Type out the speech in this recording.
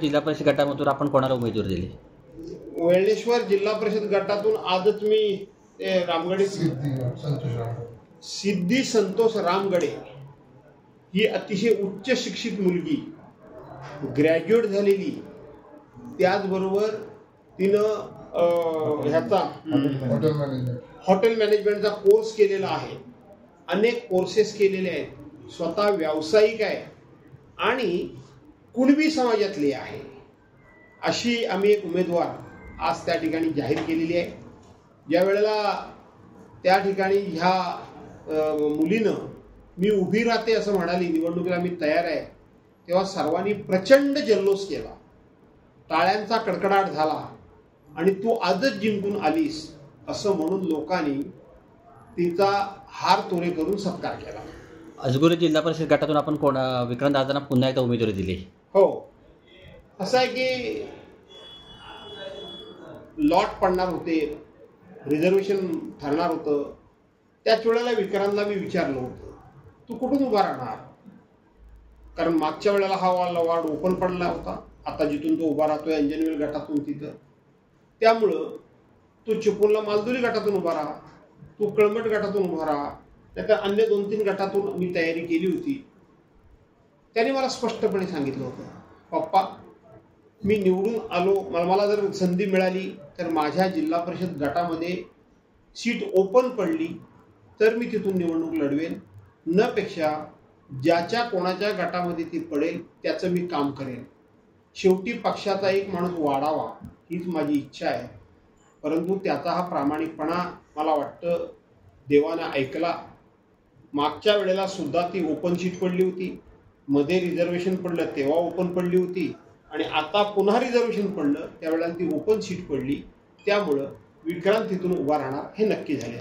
जिल्हा परिषद गटामधून आपण कोणाला उमेदवारी दिली? वेळेश्वर जिल्हा परिषद गटातून आजच मी ते रामगडे सिद्धी संतोष रामगडे ही अतिशय उच्च शिक्षित मुलगी, ग्रॅज्युएट झालेली, त्याचबरोबर तिनं ह्याचा हॉटेल मॅनेजमेंटचा कोर्स केलेला आहे, अनेक कोर्सेस केलेले आहेत, स्वतः व्यावसायिक आहे आणि कुणबी समाजातली आहे, अशी आम्ही एक उमेदवार आज त्या ठिकाणी जाहीर केलेली आहे. ज्या वेळेला त्या ठिकाणी ह्या मुलीनं मी उभी राहते असं म्हणाली, निवडणुकीला मी तयार आहे, तेव्हा सर्वांनी प्रचंड जल्लोष केला, टाळ्यांचा कडकडाट झाला आणि तू आजच जिंकून आलीस असं म्हणून लोकांनी तिचा हार तोरे करून सत्कार केला. अजगुरी जिल्हा परिषद गटातून आपण विक्रांत दादांना पुन्हा एकदा उमेदवारी दिली? हो, असं आहे की लॉट पडणार होते, रिझर्वेशन ठरणार होतं. त्याच वेळेला विक्रांतला मी विचारलं होतं, तू कुठून उभा राहणार, कारण मागच्या वेळेला हा वॉर्ड ओपन पडला होता, आता जिथून तो उभा राहतोय अंजनवेल गटातून तिथं, त्यामुळं तू चिपळूणला मालदुरी गटातून उभा राहा, तू कळमट गटातून उभा राहा, त्याच्या अन्य 2-3 गटातून मी तयारी केली होती. त्याने मला स्पष्टपणे सांगितलं होतं, पप्पा मी निवडून आलो, मला जर संधी मिळाली तर माझ्या जिल्हा परिषद गटामध्ये सीट ओपन पडली तर मी तिथून निवडणूक लढवेन, न पेक्षा ज्याच्या कोणाच्या गटामध्ये ती पडेल त्याचं मी काम करेन. शेवटी पक्षाचा एक माणूस वाढावा हीच माझी इच्छा आहे, परंतु त्याचा हा प्रामाणिकपणा मला वाटतं देवानं ऐकला. मागच्या वेळेला सुद्धा ती ओपन सीट पडली होती, मध्ये रिझर्वेशन पडलं तेव्हा ओपन पडली होती, आणि आता पुन्हा रिझर्वेशन पडलं त्यावेळेला ती ओपन सीट पडली. त्यामुळं विक्रांत तिथून उभा राहणार हे नक्की झाले.